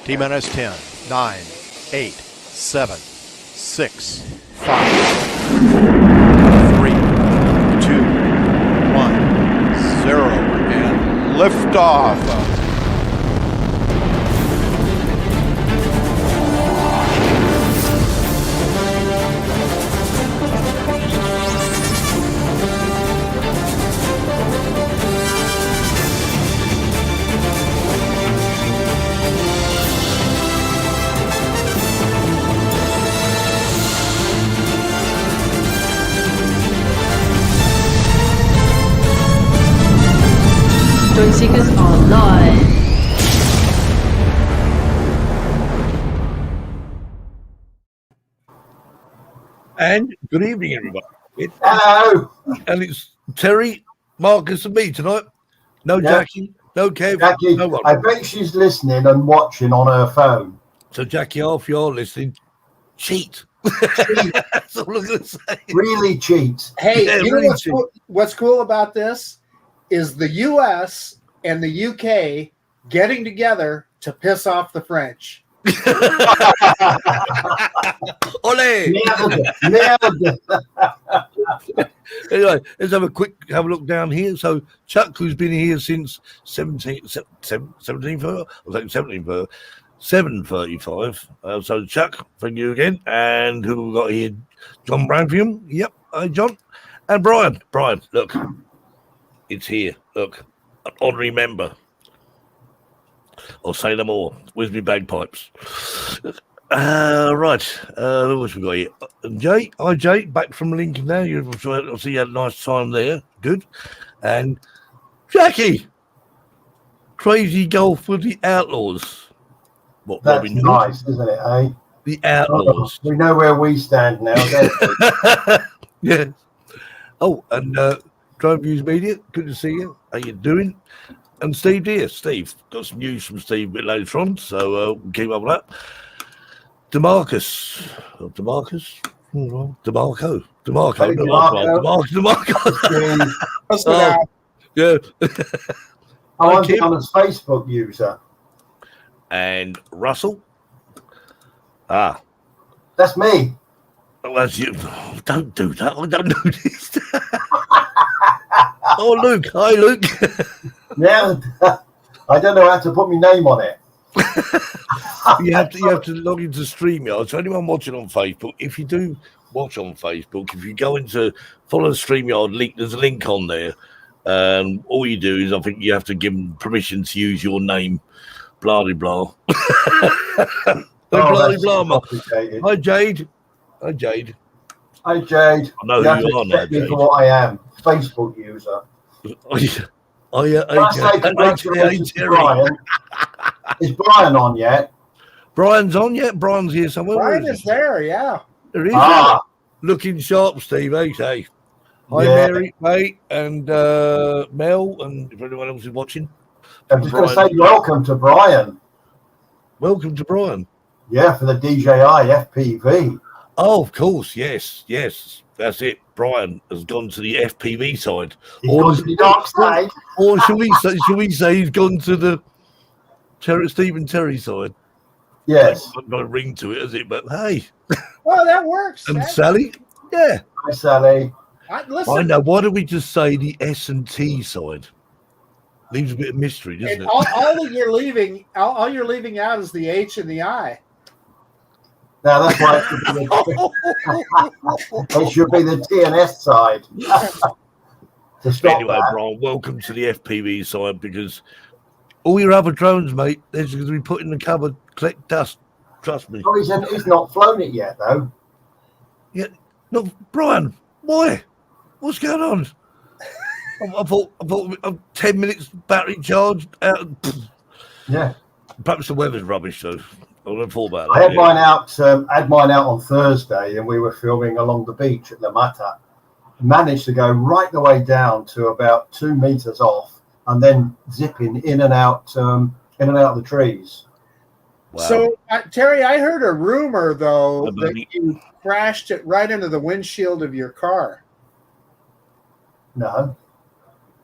T-minus 10, 9, 8, 7, 6, 5, 3, 2, 1, 0, and liftoff. Joy Seekers are live. And good evening, everybody. Hello. And it's Terry, Marcus, and me tonight. No Jackie, no Kev, Jackie, no one. I bet she's listening and watching on her phone. So, Jackie, if you're listening, cheat. That's all I'm going to say. Really cheat. Hey, Yeah, you really know what's cool about this is the U.S. and the UK getting together to piss off the French. Ole! Nailed it. Anyway, let's have a look down here. So, Chuck, who's been here since 7:35. So, Chuck, thank you again. And who have we got here? John Branfield. Yep. Hi, John. And Brian. Brian, look. It's here. Look. An honorary member. I'll say no more. Where's my bagpipes? Right. Who else we got here? Jay. Hi, Jay. Back from Lincoln now. I see you had a nice time there. Good. And Jackie. Crazy golf with the Outlaws. What, That's Robin Hood? nice, isn't it, eh? The Outlaws. We know where we stand now, don't we? Yeah. Oh, and Drone Views Media, good to see you. How you doing? And Steve here. Steve, got some news from Steve a bit later on, so we'll keep up with that. DeMarco. What's that? Yeah. I'm Kim. on a Facebook user. And Russell. That's me. Oh, that's you. Oh, don't do that. I don't know this. Oh, Luke. Hi, Luke. Yeah, I don't know how to put my name on it. You have to log into StreamYard. So anyone watching on Facebook, if you do watch on Facebook, if you go into follow the StreamYard link, there's a link on there. All you do is I think you have to give them permission to use your name. Blah de blah. Blah de blah. Hi Jade. Hi Jade. Hi Jade. I know you who you are now, Jade. For what I am, Facebook user. Congratulations to Brian. Is Brian on yet? Brian's on yet? Brian's here somewhere. Brian is there, yeah. There is. Ah. Looking sharp, Steve. Hey. Hi, Yeah. Mary, mate, and Mel, and if anyone else is watching. I'm just going to say welcome to Brian. Welcome to Brian. Yeah, for the DJI FPV. Oh, of course. Yes. That's it. Brian has gone to the FPV side. He's gone to the dark side. Or should we say he's gone to the Stephen Terry side? Yes. Not a ring to it, is it? But hey. Well, that works. And Sally? Yeah. Hi, Sally. I know. Why don't we just say the S&T side? Leaves a bit of mystery, doesn't it? All that you're leaving, all you're leaving out is the H and the I. Now that's why it should be the TNS side. To stop anyway, that. Brian, welcome to the FPV side because all your other drones, mate, they're just going to be put in the cupboard, collect dust. Trust me. Oh, he's not flown it yet, though. Yeah, no, Brian, why? What's going on? I thought 10 minutes battery charged out. Yeah. Perhaps the weather's rubbish, though. I don't thought about that. I had mine out on Thursday, and we were filming along the beach at La Mata. Managed to go right the way down to about 2 meters off, and then zipping in and out of the trees. Wow. So, Terry, I heard a rumor though that you crashed it right into the windshield of your car. No.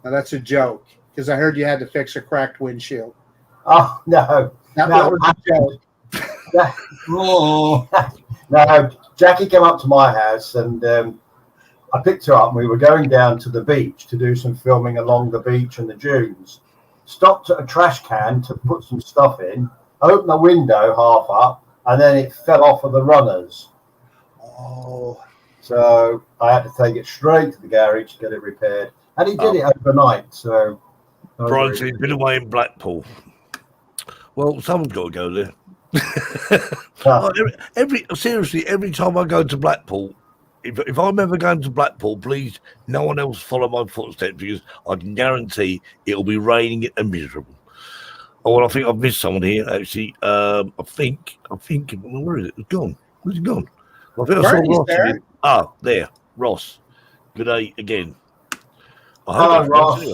Now that's a joke because I heard you had to fix a cracked windshield. Oh, no. That No, was a joke. no, Jackie came up to my house and I picked her up and we were going down to the beach to do some filming along the beach and the dunes. Stopped at a trash can to put some stuff in, opened the window half up, and then it fell off of the runners. Oh, So I had to take it straight to the garage to get it repaired. And he did it overnight. So Brian said he's been away in Blackpool. Well, someone's got to go there. Oh, seriously, every time I go to Blackpool, if I'm ever going to Blackpool, please, no one else follow my footsteps because I can guarantee it'll be raining and miserable. Oh, well, I think I've missed someone here, actually. I think, where is it? It's gone. Where's it gone? I think I saw Bernie's Ross. there. Ah, there. Ross. Good day again. Hello, Ross.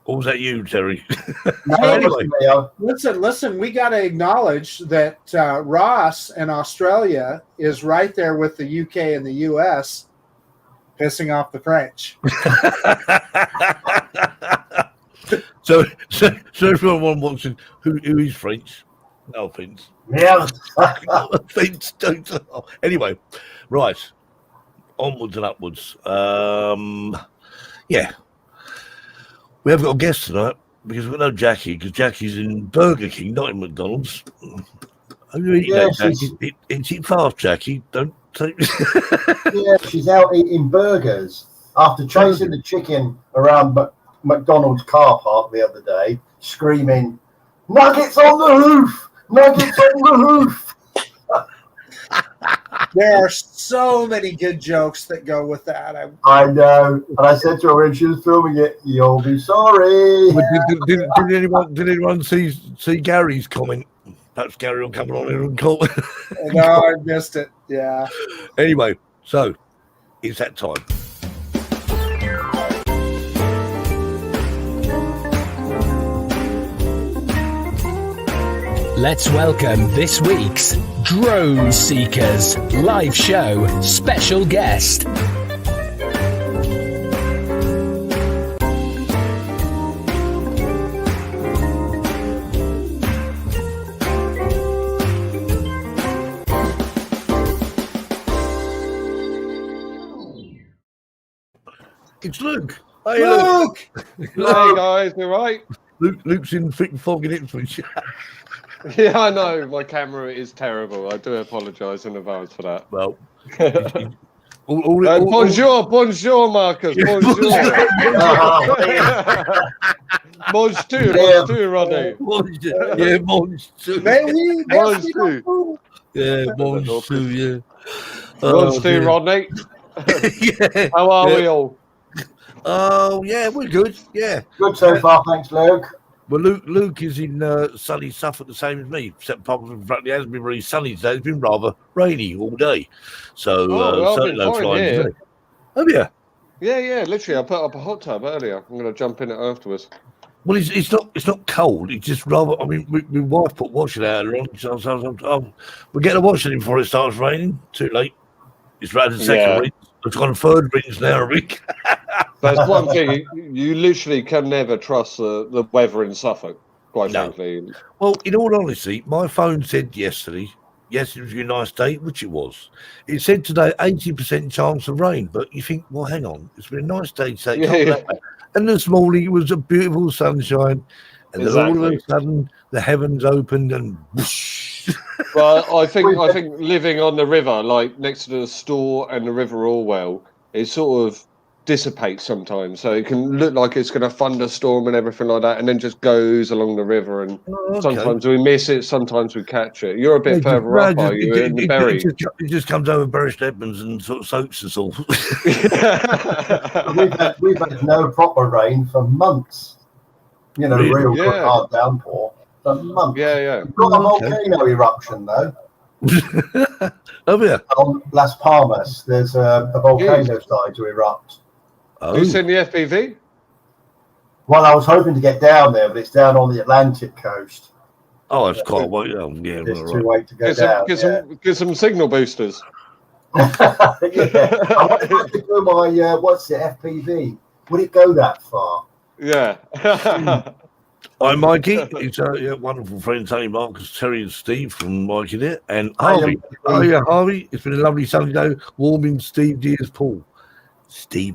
Or was that you, Terry? No, Anyway. listen. We got to acknowledge that Ross in Australia is right there with the UK and the US, pissing off the French. So everyone watching who is French? No offense. Yeah. No offense. Anyway, right. Onwards and upwards. Yeah. We have got a guest tonight because we've got no Jackie because Jackie's in Burger King, not in McDonald's. Are you eating that, Jackie? It's it fast, Jackie. Don't take. Yeah, she's out eating burgers after chasing the chicken around McDonald's car park the other day, screaming, "Nuggets on the roof! Nuggets on the roof!" There are so many good jokes that go with that. I know. And I said to her when she was filming it, "You'll be sorry." Did anyone see Gary's comment? Perhaps Gary will come on here and call. No, I missed it. Yeah. Anyway, so it's that time. Let's welcome this week's Drone Seekers live show special guest. It's Luke. Hey, Luke! Hey guys, you right? Luke's in thick fog in Ipswich. Yeah, I know. My camera is terrible. I do apologise in advance for that. Well, bonjour, Marcus. Bonjour. Monge too, Rodney. Yeah, Monge too. Monge too. Yeah, Monge too, yeah. Monge too, Rodney. Yeah. How are we all? Oh, yeah, we're good. Yeah. Good so far, thanks, Luke. Well, Luke is in sunny Suffolk, the same as me, except apart from the fact it hasn't been very sunny today. It's been rather rainy all day. So, certainly no flying today. Oh, yeah. Yeah. Literally, I put up a hot tub earlier. I'm going to jump in it afterwards. Well, it's not cold. It's just rather. I mean, my wife put washing out on. So we're getting a washing in before it starts raining. Too late. It's right in the second rinse. It's gone third rinse now, Rick. That's one thing. You literally can never trust the weather in Suffolk, quite frankly. Well, in all honesty, my phone said yesterday, yes, it was a nice day, which it was. It said today 80% chance of rain, but you think, well, hang on, it's been a nice day today. Yeah. And this morning it was a beautiful sunshine, and then all of a sudden the heavens opened and whoosh. Well, I think living on the river, like next to the store and the River Orwell, it sort of dissipates sometimes. So it can look like it's going to thunderstorm and everything like that, and then just goes along the river. And sometimes we miss it, sometimes we catch it. You're a bit further up, are you? In the Berry. It just comes over Bury Stebbins and sort of soaks us all. We've had no proper rain for months. You know, real good hard downpour for months. Yeah. We've got a volcano eruption though. Oh yeah. On Las Palmas, there's a volcano starting to erupt. Oh. You seen the FPV? Well, I was hoping to get down there, but it's down on the Atlantic coast. Oh, it's quite well. Yeah, it's too late to go down. Get some signal boosters. I wonder if I could do my what's the FPV? Would it go that far? Yeah. Hi, Mikey. It's wonderful friend Tony, Marcus, Terry, and Steve from Mikey there, and Harvey. Oh yeah, Harvey. It's been a lovely sunny day, warming Steve Deer's pool. Steve.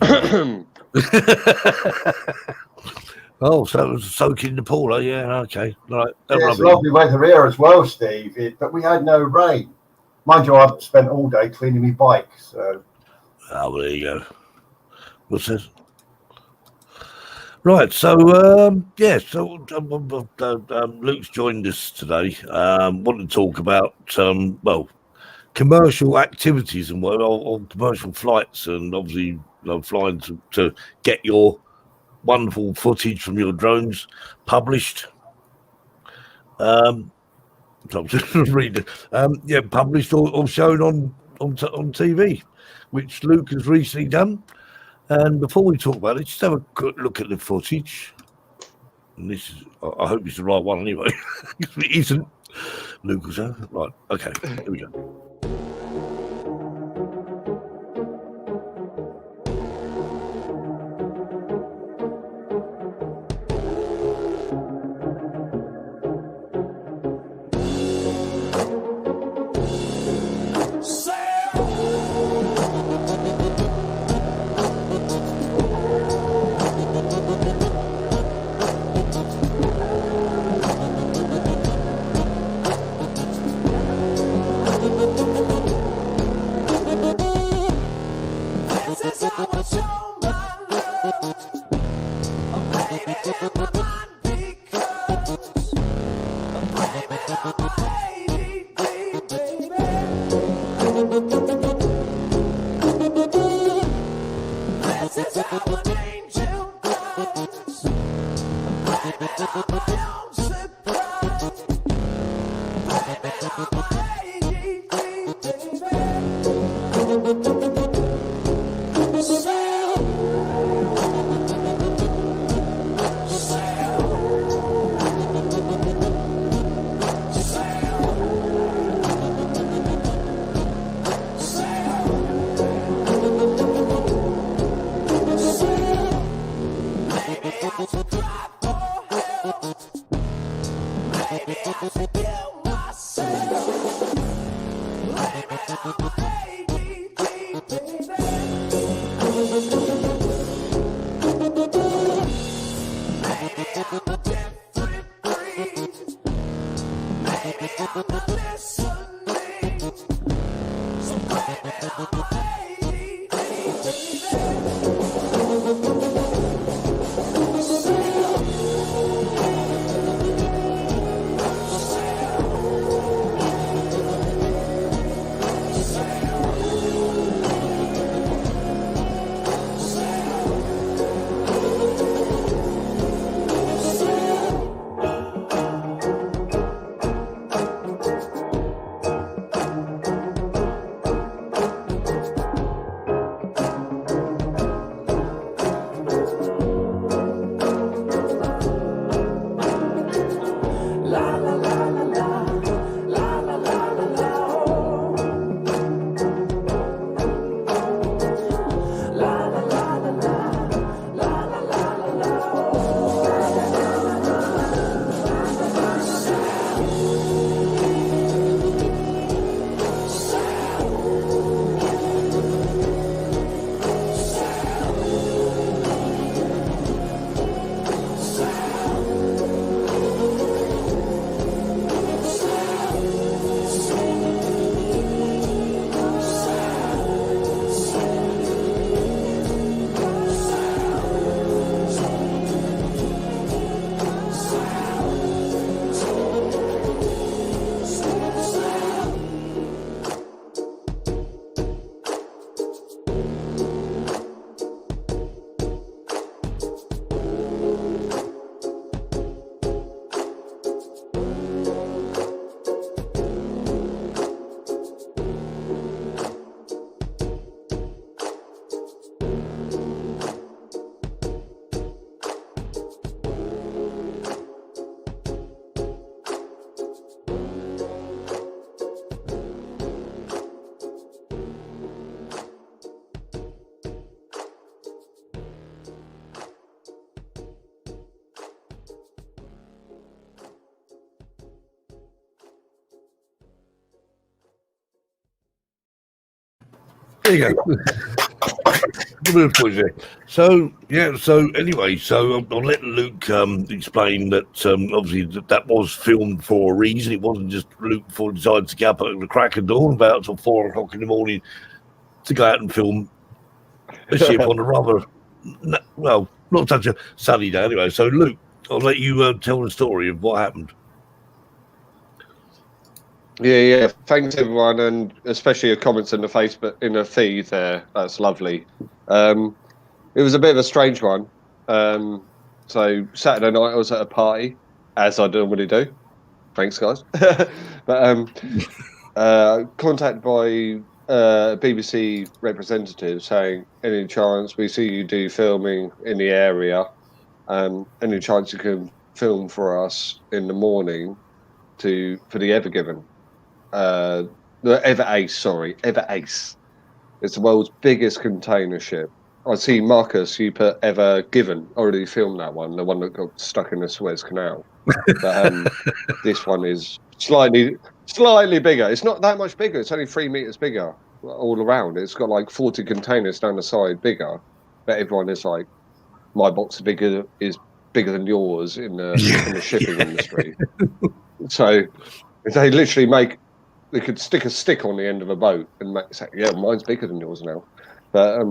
Oh, so it was soaking in the pool. Oh yeah, okay, right. It's lovely weather here as well, Steve. But we had no rain. Mind you, I've spent all day cleaning my bike. So. Oh, well, there you go. What's this? Right, so Luke's joined us today. Want to talk about commercial activities and on commercial flights, and obviously flying to get your wonderful footage from your drones published. So I'm just reading. Published or shown on TV, which Luke has recently done. And before we talk about it, just have a quick look at the footage. And this is, I hope it's the right one anyway. If it isn't, Luke was right. Okay, here we go. There you go. So anyway, I'll let Luke explain that obviously that was filmed for a reason. It wasn't just Luke before he decided to get up at the crack of dawn about till 4 o'clock in the morning to go out and film a ship on a rather not such a sunny day anyway. So Luke, I'll let you tell the story of what happened. Yeah. Thanks everyone, and especially your comments in the Facebook in the feed there. That's lovely. It was a bit of a strange one. So Saturday night I was at a party, as I normally do. Thanks, guys. But contacted by BBC representative saying, any chance we see you do filming in the area? Any chance you can film for us in the morning for the Ever Given? The Ever Ace. It's the world's biggest container ship. I see Marcus, you put Ever Given, already filmed that one, the one that got stuck in the Suez Canal. But this one is slightly bigger. It's not that much bigger. It's only 3 meters bigger all around. It's got like 40 containers down the side bigger. But everyone is like, my box is bigger than yours in the shipping industry. So they literally they could stick a stick on the end of a boat and say, yeah, mine's bigger than yours now. But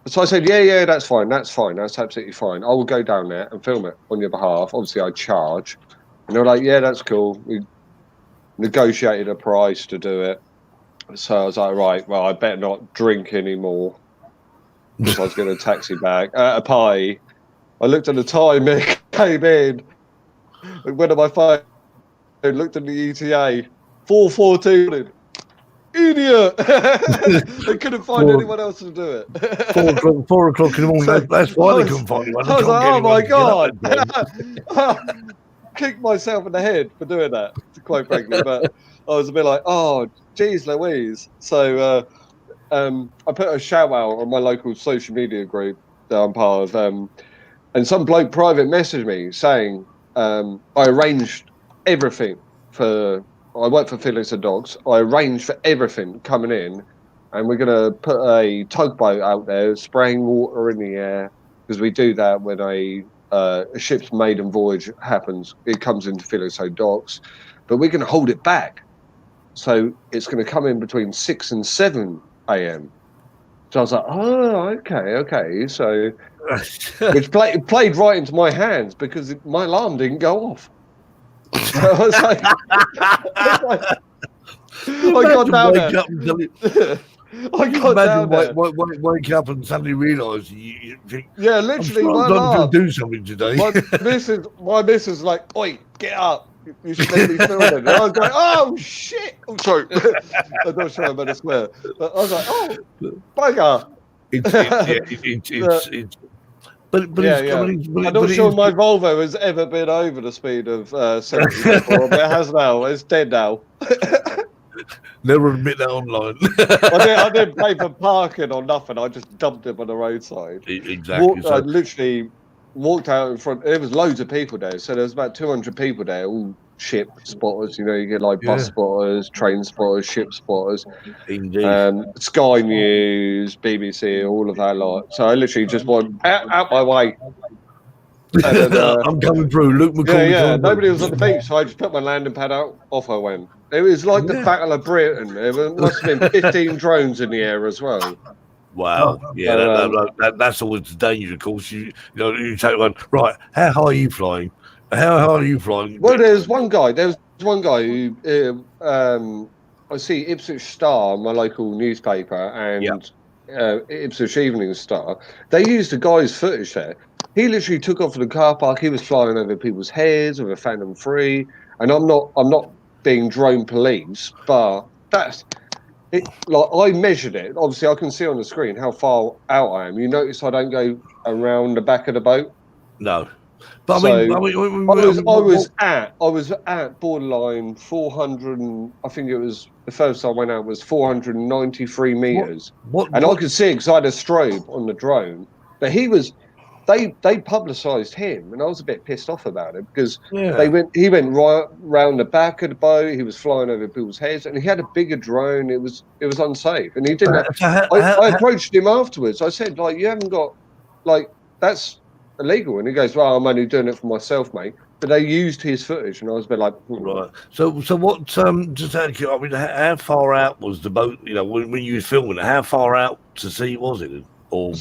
so I said, yeah, that's fine. That's absolutely fine. I will go down there and film it on your behalf. Obviously, I charge. And they're like, yeah, that's cool. We negotiated a price to do it. So I was like, right, well, I better not drink anymore because I was getting a taxi back. At a party, I looked at the time, it came in, went on my phone, looked at the ETA, 4:14. Idiot! They couldn't find anyone else to do it. 4 o'clock in the morning. So that's why they couldn't find anyone. I was like, oh my god! Kicked myself in the head for doing that, quite frankly. But I was a bit like, oh, geez, Louise. So I put a shout out on my local social media group that I'm part of, and some bloke private messaged me saying I arranged everything for. I work for Felix and Dogs. I arranged for everything coming in, and we're going to put a tugboat out there spraying water in the air, because we do that when a ship's maiden voyage happens. It comes into Felix and Dogs, but we're going to hold it back. So it's going to come in between 6 and 7 a.m. So I was like, oh, okay. So which played right into my hands because my alarm didn't go off. So I was like, I got down there. Wake up and suddenly realise you think, yeah, literally, I'm going to do something today. My missus was like, oi, get up. You should let me film it. And I was like, oh, shit. I'm sorry. I'm not sure I'm going to swear. But I was like, oh, bugger. I'm not sure my Volvo has ever been over the speed of 70 before, but it has now. It's dead now. Never admit that online. I didn't pay for parking or nothing. I just dumped him on the roadside. Exactly. I literally walked out in front. There was loads of people there. So there was about 200 people there, all ship spotters. You know, you get like bus spotters, train spotters, ship spotters. Indeed. Sky News, BBC, all of that lot. So I literally just went out my way. And then, I'm coming through. Luke MaCaulay. Yeah. Nobody was on the beach, so I just put my landing pad out. Off I went. It was like the Battle of Britain. There must have been 15 drones in the air as well. Wow. Yeah, that's always the danger, of course. You take one, right, how high are you flying? How high are you flying? Well, there's one guy who I see Ipswich Star, my local newspaper, and Ipswich Evening Star. They used a guy's footage there. He literally took off from the car park. He was flying over people's heads with a Phantom 3. And I'm not being drone police, but that's it. Like, I measured it. Obviously, I can see on the screen how far out I am. You notice I don't go around the back of the boat. No, but I was at borderline 400. I think it was the first I went out was 493 meters. And I could see it because I had a strobe on the drone. But they publicised him, and I was a bit pissed off about it because Yeah. he went right round the back of the boat. He was flying over people's heads, and he had a bigger drone. It was unsafe, and he didn't. I approached him afterwards. I said, like, you haven't got, like, that's illegal. And he goes, well, I'm only doing it for myself, mate. But they used his footage, and I was a bit like, Right. So what? Just out of curiosity, I mean, how far out was the boat? You know, when you were filming it, how far out to sea was it? Or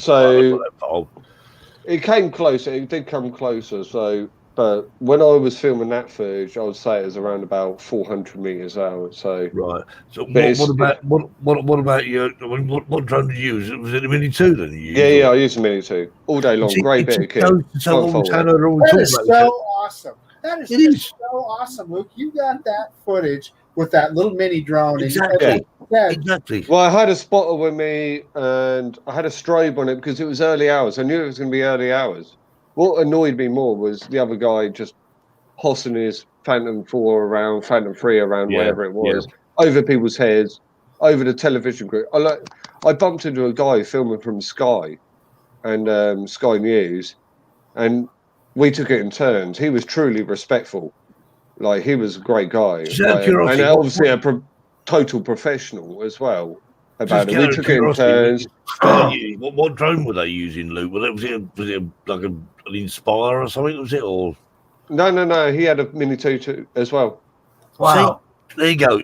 it came closer. It did come closer. So, but when I was filming that footage, I would say it was around about 400 meters out. So right. So what about your? I mean, what drone did you use? Was it a Mini 2 then? Yeah, I used a Mini 2 all day long. Great bit of kit. That is so awesome. That is so awesome, Luke. You got that footage with that little mini drone. Exactly. Exactly. Well, I had a spotter with me, and I had a strobe on it because it was early hours. I knew it was going to be early hours. What annoyed me more was the other guy just hossing his Phantom 4 around, Phantom 3 around, whatever it was, over people's heads, over the television group. I bumped into a guy filming from Sky and Sky News, and we took it in turns. He was truly respectful. Like, he was a great guy. And obviously a total professional as well about it. We took it in turns. What drone were they using, Luke? Was it like an Inspire or something? Was it or? No. He had a Mini 2 as well. Wow. See, there you go.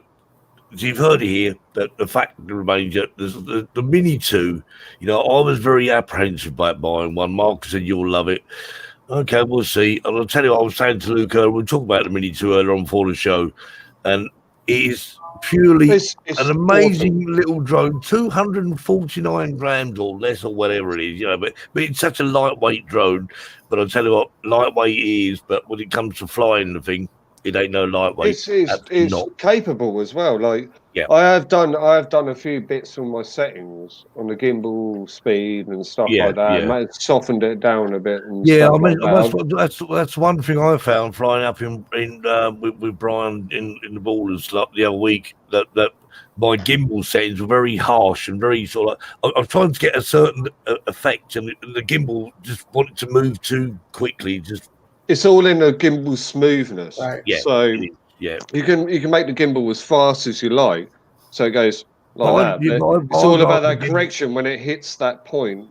So you've heard it here, that the fact remains that the Mini 2, you know, I was very apprehensive about buying one. Mark said, you'll love it. Okay, we'll see. And I'll tell you what I was saying to Luke, we'll talk about the Mini 2 earlier on for the show. And it is purely an amazing little drone, 249 grams or less or whatever it is, you know, but it's such a lightweight drone. But I'll tell you what, lightweight it is, but when it comes to flying the thing, it ain't no lightweight. It's not capable as well. Like, I have done a few bits on my settings on the gimbal speed and stuff like that. And that softened it down a bit. And I mean, that's one thing I found flying up with Brian in the borders the other week, that my gimbal settings were very harsh and very sort of. I was trying to get a certain effect, and the gimbal just wanted to move too quickly. It's all in the gimbal smoothness. Right. Yeah. So you can make the gimbal as fast as you like. So it goes like that. It's all about that correction when it hits that point,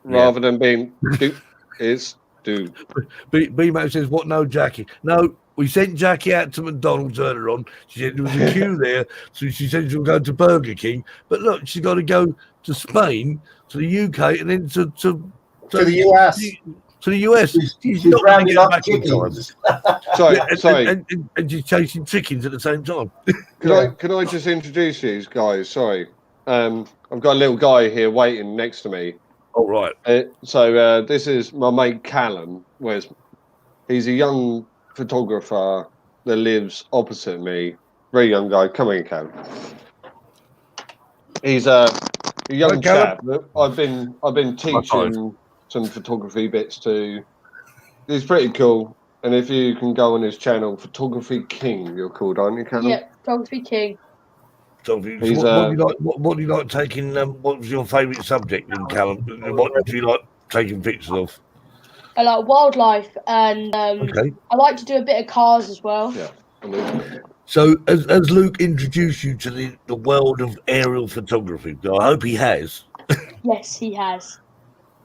rather than being do. B-Mac says, what, no Jackie? No, we sent Jackie out to McDonald's earlier on. She said there was a queue there, so she said she'll go to Burger King. But look, she's got to go to Spain, to the UK, and then to the US. To the US. She's rounding up chickens. Sorry. And she's chasing chickens at the same time. Can I just introduce you guys? Sorry. I've got a little guy here waiting next to me. Oh, right. So this is my mate Callum. He's a young photographer that lives opposite me. Very young guy. Come in, Callum. He's a young chap. I've been teaching some photography bits too. He's pretty cool. And if you can go on his channel, Photography King, you're called, aren't you, Callum? Yeah, Photography King. So what do you like taking? What was your favourite subject in Callum? What do you like taking pictures of? I like wildlife, and I like to do a bit of cars as well. Yeah. So as Luke introduced you to the world of aerial photography, I hope he has. Yes, he has.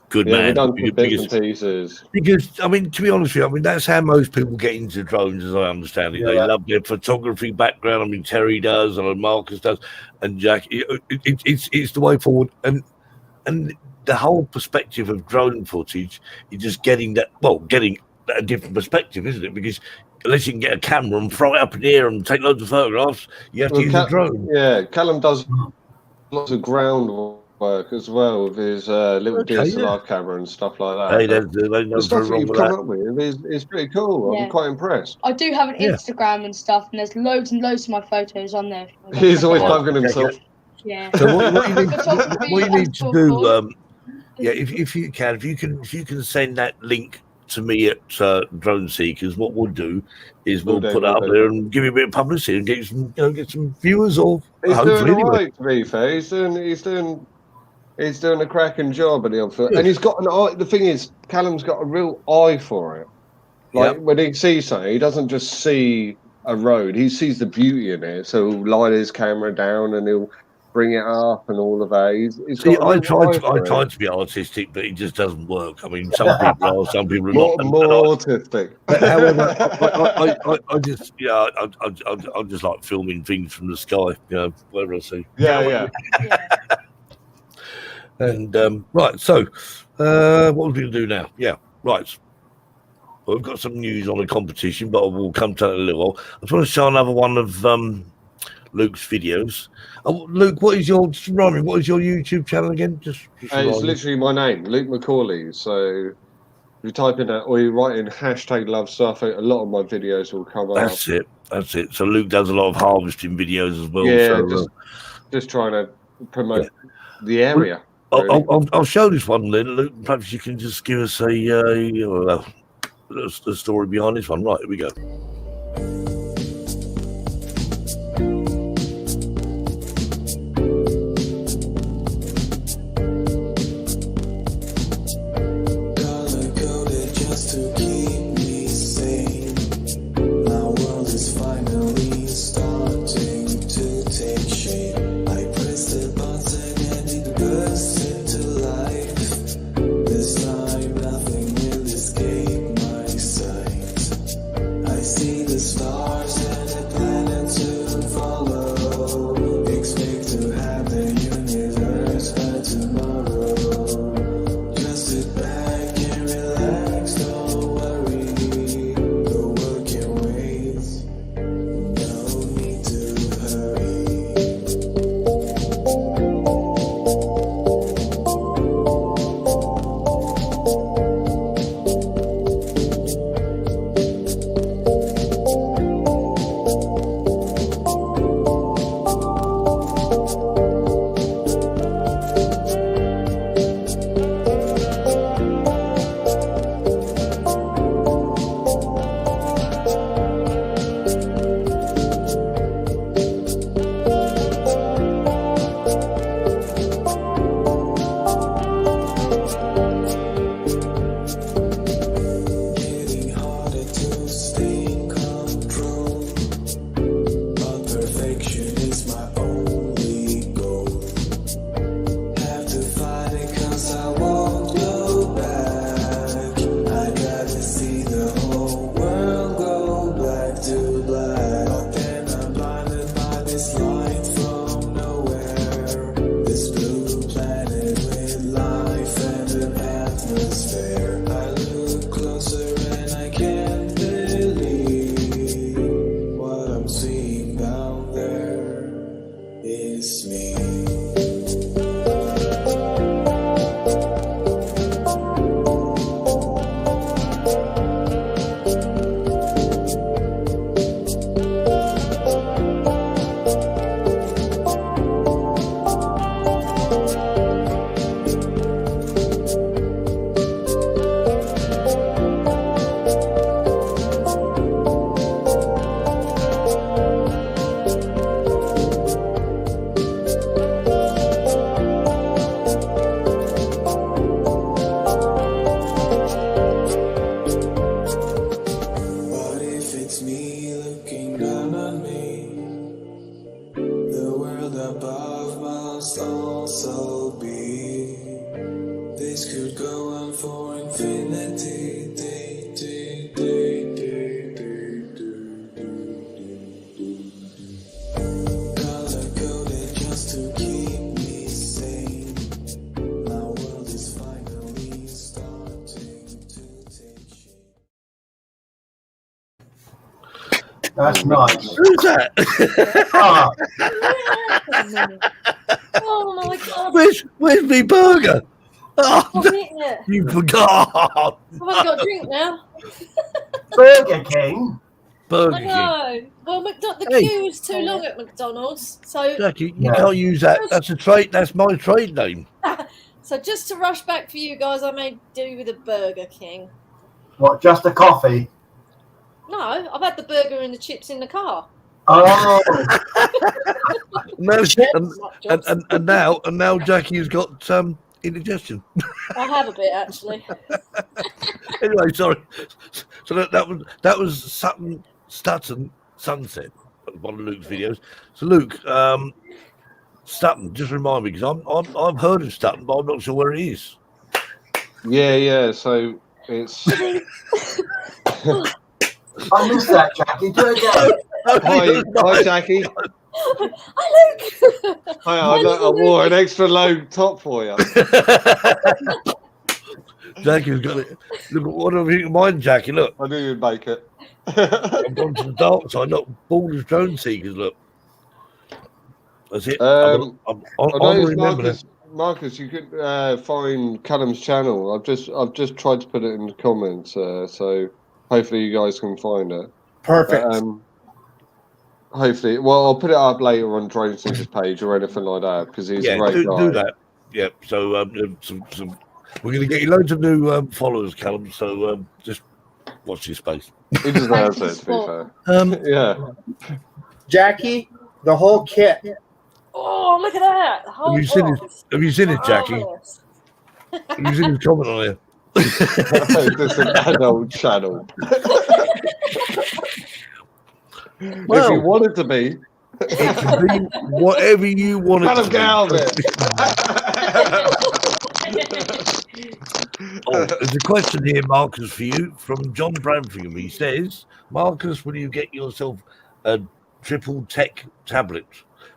Good man. We've done some bits and pieces. Because, I mean, to be honest with you, I mean, that's how most people get into drones, as I understand it. They love their photography background. I mean, Terry does, and Marcus does, and Jack. It's the way forward. And the whole perspective of drone footage is just getting a different perspective, isn't it? Because unless you can get a camera and throw it up in the air and take loads of photographs, you have to use a drone. Yeah, Callum does lots of groundwork as well with his little DSLR camera and stuff like that. Hey, the stuff that you've come up with is pretty cool. Yeah. I'm quite impressed. I do have an Instagram and stuff, and there's loads and loads of my photos on there. He's always plugging himself. Yeah. So what you need to do, if you can send that link to me at Drone Seekers, what we'll do is we'll put it up there and give you a bit of publicity and get some viewers, or he's hopefully doing all right, to be fair. He's doing He's doing a cracking job at the on-field. And he's got an eye. The thing is, Callum's got a real eye for it. Like, when he sees something, he doesn't just see a road. He sees the beauty in it. So he'll lie his camera down and he'll bring it up and all of that. He's See, got I tried to be artistic, but it just doesn't work. I mean, some people are, some people are more, not. more autistic. But however, I just, I just like filming things from the sky, whatever I see. Yeah. And right, so what are we going to do now? Yeah, right. Well, we've got some news on the competition, but we'll come to that in a little while. I just want to show another one of Luke's videos. Luke, what is your YouTube channel again? It's literally my name, Luke MaCaulay. So if you type in that, or you write in #LoveStuff, a lot of my videos will come up. That's it. So Luke does a lot of harvesting videos as well. Yeah, so, just trying to promote the area. I'll show this one then, Luke. Perhaps you can just give us the story behind this one. Right, here we go. That's nice. Who's that? Oh my god! Where's me burger? Oh, I'm eating it. you forgot. I've only got a drink now. Burger King. Burger I King. know. Well, the queue was too long at McDonald's, so Jackie, you can't use that. That's a trade. That's my trade name. so just to rush back for you guys, I made do with a Burger King. What? Just a coffee? No, I've had the burger and the chips in the car. Oh, and now Jackie's got indigestion. I have a bit actually. Anyway, sorry. So that was Sutton Sunset, one of Luke's videos. So Luke, Sutton, just remind me, because I've heard of Sutton, but I'm not sure where it is. Yeah. So it's. I missed that, Jackie. Do it again. Hi, Jackie. Hi, Luke. I wore an extra low top for you. Jackie's got it. Look, what do you think of mine, Jackie? Look, I knew you'd make it. I've gone to the dark side, not bald as drone seekers. Look, that's it. I remember that. Marcus, you could find Callum's channel. I've just tried to put it in the comments, so hopefully you guys can find it. Perfect. Hopefully, well, I'll put it up later on Drone Seeker's page or anything like that because he's a great guy. Do that. Yeah. So we're going to get you loads of new followers, Callum. So just watch your space. He deserves it, to be fair. Yeah. Jackie, the whole kit. Oh, look at that! Have you seen it, Jackie? Have you seen his comment on it? This is an adult channel. Well, if you want it to be, it can be whatever you want it to be. get out of it. There's a question here, Marcus, for you from John Branfingham. He says, Marcus, will you get yourself a triple tech tablet?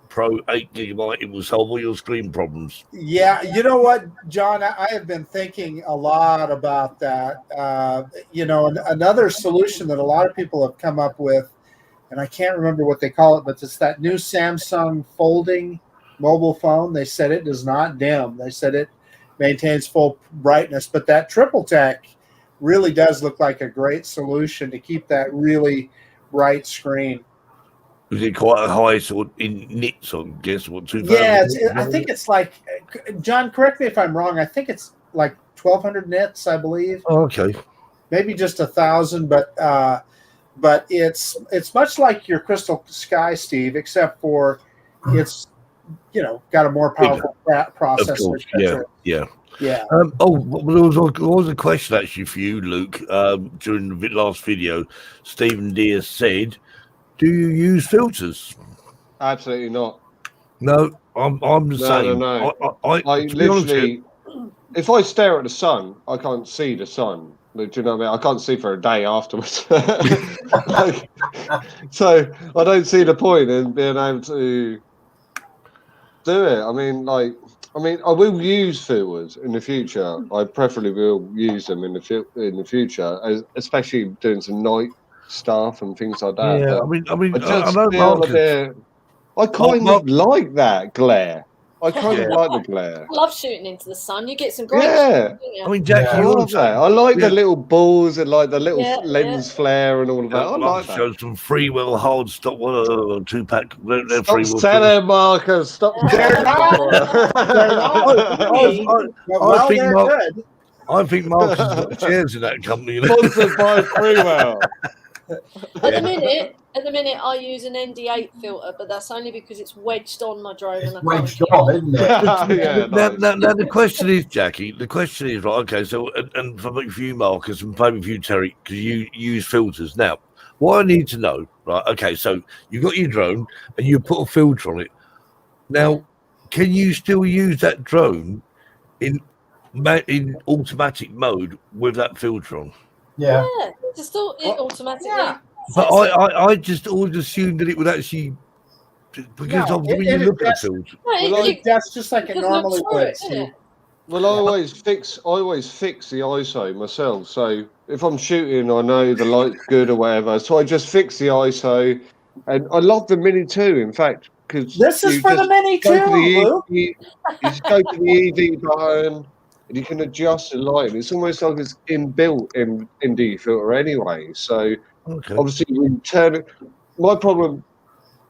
Pro 8 GB, it will solve all your screen problems. Yeah, you know what, John, I have been thinking a lot about that. Another solution that a lot of people have come up with, and I can't remember what they call it, but it's that new Samsung folding mobile phone. They said it does not dim. They said it maintains full brightness, but that triple tech really does look like a great solution to keep that really bright screen. Is it quite a high sort of in nits, I guess? What, 2,000? Yeah, I think it's like, John, correct me if I'm wrong. I think it's like 1,200 nits, I believe. Oh, okay. Maybe just 1,000, but it's much like your Crystal Sky, Steve, except for it's got a more powerful processor. Of course, yeah. Yeah. There was a question actually for you, Luke. During the last video, Stephen Deere said, do you use filters? Absolutely not. No, I'm the same. No. I literally, if I stare at the sun, I can't see the sun. Do you know what I mean? I can't see for a day afterwards. So I don't see the point in being able to do it. I mean, I will use filters in the future. I preferably will use them in the future, especially doing some night stuff and things like that. Yeah, I kind of like that glare. I kind of like the glare. I love shooting into the sun. You get some great. Yeah. I mean, Jack, I love that. I like the little balls and like the little lens flare and all of that. I like that. Show some free will hard stop 2-pack. Stop selling, Marcus. Stop. They're not. I think Marcus has got shares in that company. Sponsored by Freewell. At the minute, I use an ND8 filter, but that's only because it's wedged on my drone. It's wedged on, isn't it? Now, the question is, Jackie. The question is, right? Okay, so and for you, Marcus, and maybe for you, Terry, because you use filters. Now, what I need to know, right? Okay, so you got your drone and you put a filter on it. Now, can you still use that drone in automatic mode with that filter on? Yeah. It's still automatically. Yeah. But I just always assumed that it would actually, because obviously when you look at the filter, that's just like it normally would. Well, I always fix the ISO myself. So if I'm shooting, I know the light's good or whatever. So I just fix the ISO, and I love the Mini 2. In fact, because this is for the Mini 2. You just go to the EV button. And you can adjust the light. It's almost like it's inbuilt in ND filter anyway. So obviously, we turn it. My problem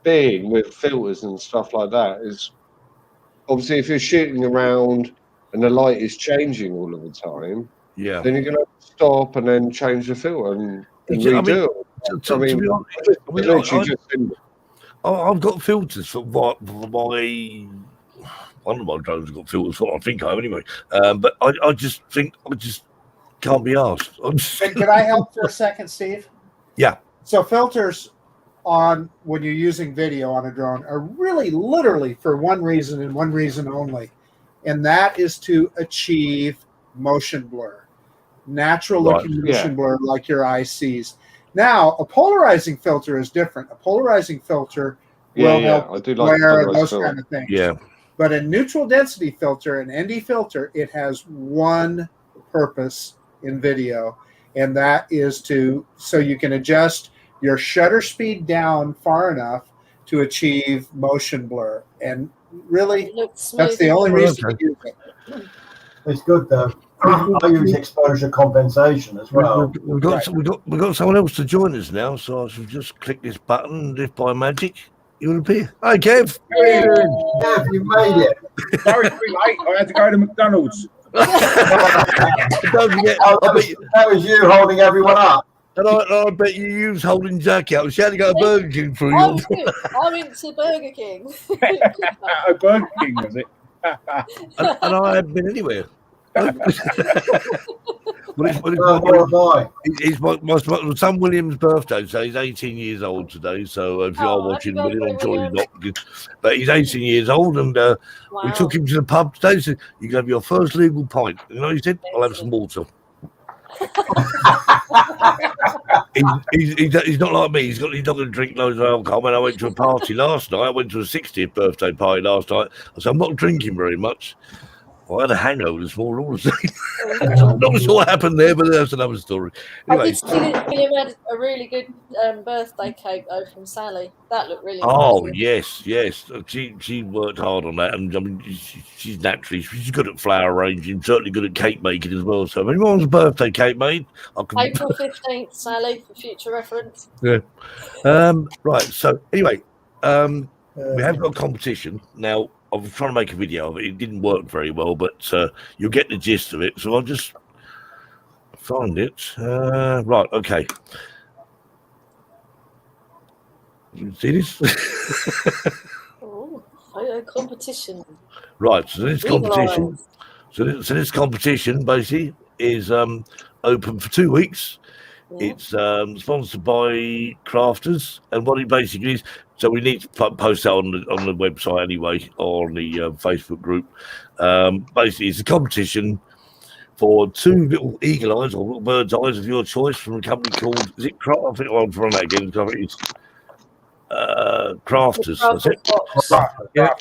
being with filters and stuff like that is obviously if you're shooting around and the light is changing all of the time, then you're going to stop and then change the filter and redo it. I've got filters for my one of my drones have got filters for. I think I have anyway. But I just think I just can't be asked. Can I help for a second, Steve? Yeah. So filters on when you're using video on a drone are really literally for one reason and one reason only, and that is to achieve motion blur, natural looking motion blur like your eye sees. Now, a polarizing filter is different. A polarizing filter will help I do like glare and those kind of things. Yeah. But a neutral density filter, an ND filter, it has one purpose in video, and that is so you can adjust your shutter speed down far enough to achieve motion blur. And really, that's the only reason to use it. It's good though. I use exposure compensation as well. We've got someone else to join us now, so I should just click this button, and if by magic you will appear. Hi, Kev. Kev, you made it. Sorry to be late. I had to go to McDonald's. Don't forget, that was you holding everyone up. And I bet you was holding Jack out. She had to go to Burger King for I you. went to Burger King. A Burger King, was it? and I haven't been anywhere. It's my son William's birthday, so he's 18 years old today. So if you are watching William, I'm sure he's not. But he's 18 years old, and we took him to the pub today. He said, "You can have your first legal pint." You know, he said, "I'll have some water." He's not like me. He's not going to drink loads of alcohol. When I went to a party last night, I went to a 60th birthday party last night. I said, I'm not drinking very much. I had a hangover this morning, all the same. I'm not sure what happened there, but that's another story. Anyway. I did see that William had a really good birthday cake though from Sally. That looked really nice. Yes. She worked hard on that, and I mean, she's good at flower arranging, certainly good at cake making as well. So if anyone's birthday cake made, I can. April 15th, Sally, for future reference. Yeah. Right. So anyway, we have got a competition now. I was trying to make a video of it. It didn't work very well, but you'll get the gist of it. So I'll just find it. Right, okay. You see this? Oh, a competition. Right, so this competition. So this competition basically is open for 2 weeks. Yeah. It's sponsored by Crafters, and what it basically is. So we need to post that on the website anyway, or on the Facebook group. Basically, it's a competition for 2 little eagle eyes or little bird's eyes of your choice from a company called, is it Craft? I think I'll run that again. It's Crafters. That's it. Yeah,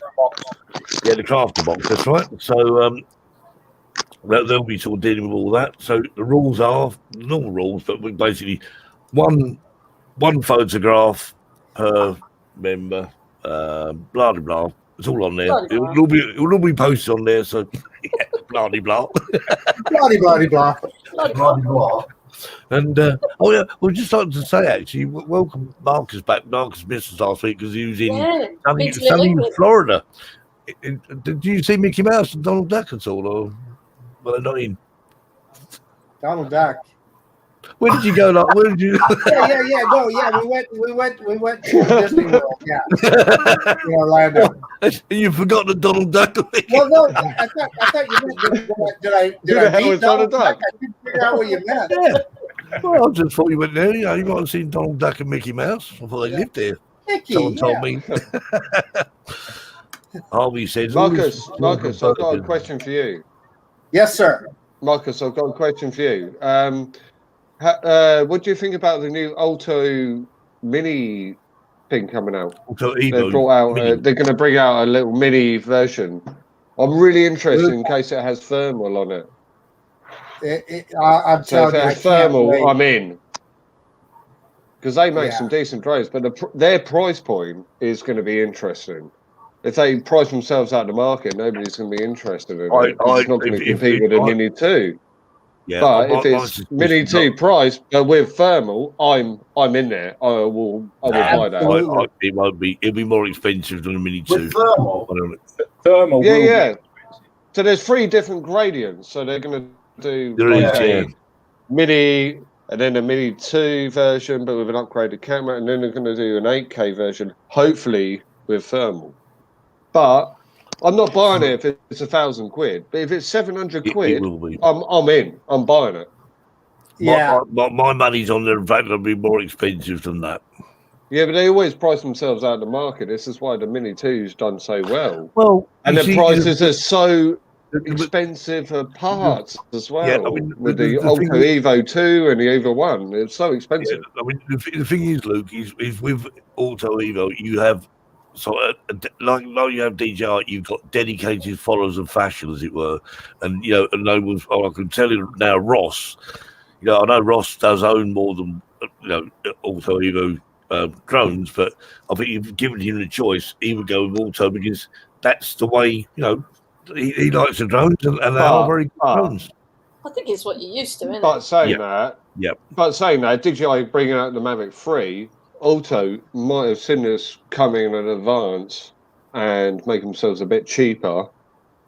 the Crafter box. That's right. So they'll be sort of dealing with all that. So the rules are normal rules, but we basically one photograph per member, blah blah blah. It's all on there. It will all be posted on there. So yeah, blah blah blah. And we'd just like to say actually, welcome Marcus back. Marcus missed us last week because he was in sunny Florida. Did you see Mickey Mouse and Donald Duck at all, or were they not in? Donald Duck. Where did you go? Where did you? We went to Disney World. Yeah, in Orlando. You forgot the Donald Duck. Well, no, I thought you meant. Did I meet Donald Duck? I didn't figure out what you meant. Yeah. Well, I just thought you went there. You know, you might have seen Donald Duck and Mickey Mouse. I thought they lived there. Someone told me. Harvey said, Marcus, I've got a question for you. Yes, sir. Marcus, I've got a question for you. What do you think about the new Alto Mini thing coming out? They brought out. They're going to bring out a little mini version. I'm really interested in case it has thermal on it. I'm so if it has thermal, I'm in. Because they make some decent drones, but their price point is going to be interesting. If they price themselves out of the market, nobody's going to be interested in it. It's not going to compete with a Mini 2. Yeah, but if it's Mini 2 price, but with thermal, I'm in there. I will buy that. It won't be. It'll be more expensive than a Mini 2. With thermal? Thermal. Yeah. So there's 3 different gradients. So they're going to do Mini, and then a Mini 2 version, but with an upgraded camera, and then they're going to do an 8K version, hopefully with thermal. But I'm not buying it if it's £1,000. But if it's 700 quid, it will be. I'm in. I'm buying it. Yeah. My money's on there. In fact, it'll be more expensive than that. Yeah, but they always price themselves out of the market. This is why the Mini 2's done so well. Well, and the prices are so expensive for parts as well. Yeah, I mean, with the Alto Evo 2 and the Evo 1, it's so expensive. Yeah, I mean, the thing is, Luke, is with Alto Evo, you have like you have DJI, you've got dedicated followers of fashion, as it were, and and they was. I can tell you now, Ross. I know Ross does own more than Alto Evo drones, but I think if given him the choice, he would go with Alto because that's the way. He likes the drones, and they are very good drones. I think it's what you're used to, isn't But it? saying that, DJI bringing out the Mavic 3, Alto might have seen this coming in advance and make themselves a bit cheaper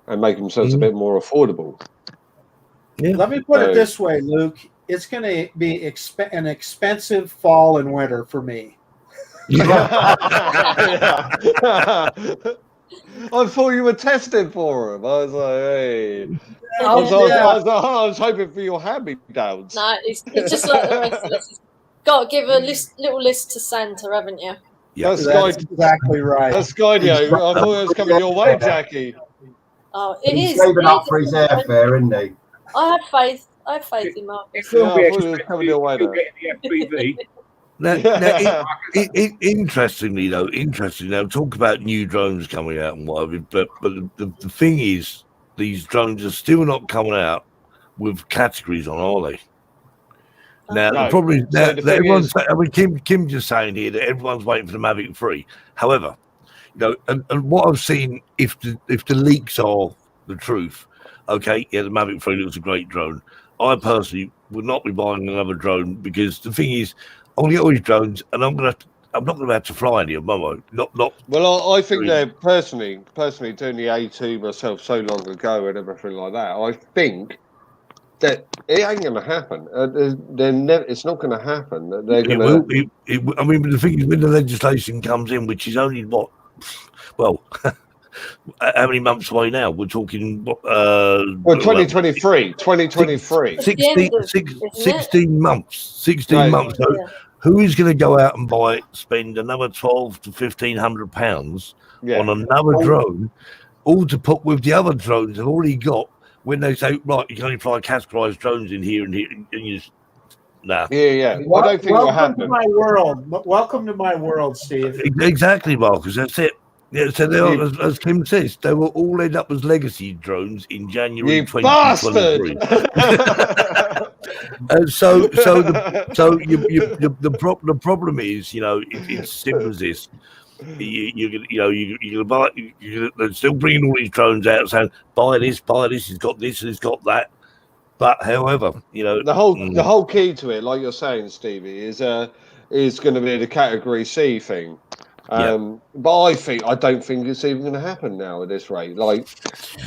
and make themselves a bit more affordable. Yeah. Let me put it this way, Luke. It's going to be an expensive fall and winter for me. I thought you were testing for him. I was like, hey. I was hoping for your hand-me-downs. No, it's just like the rest of us. Got to give a little list to Santa, haven't you? Yeah, that's exactly right. That's Skydio. I thought it was coming your way, Jackie. Oh, it He's is. saving up for his airfare, isn't he? I have faith. I have faith in Mark. It will be I thought it was coming your way you'll there. get the FPV. Now, interestingly, talk about new drones coming out and whatever, but the thing is, these drones are still not coming out with categories on, are they? Now, the problem is that everyone's. I mean, Kim just saying here that everyone's waiting for the Mavic 3. However, and what I've seen, if the leaks are the truth, okay, yeah, the Mavic 3 looks a great drone. I personally would not be buying another drone because the thing is, I'm gonna get all these drones, and I'm not gonna have to fly any of them, am I? Not. Well, I think they're personally doing the A2 myself so long ago and everything like that. I think that it ain't going to happen. It's not going to happen. They're going to. I mean, the thing is, when the legislation comes in, which is only how many months away now? We're talking. 2023. 2023. 16 months. 16 months. So who is going to go out and spend another £1,200 to £1,500 on another drone, all to put with the other drones they've already got? When they say, right, you can only fly categorized drones in here and here, and you just, nah. Yeah. I don't think it'll happen. Welcome to my world, Steve. Exactly, Marcus. That's it. Yeah, so as Kim says, they will all end up as legacy drones in January 2023. The problem is, it's simple as this. You're still bringing all these drones out saying, buy this, it's got this, it's got that. But however, the whole key to it, like you're saying, Stevie, is going to be the category C thing. But I don't think it's even going to happen now at this rate. Like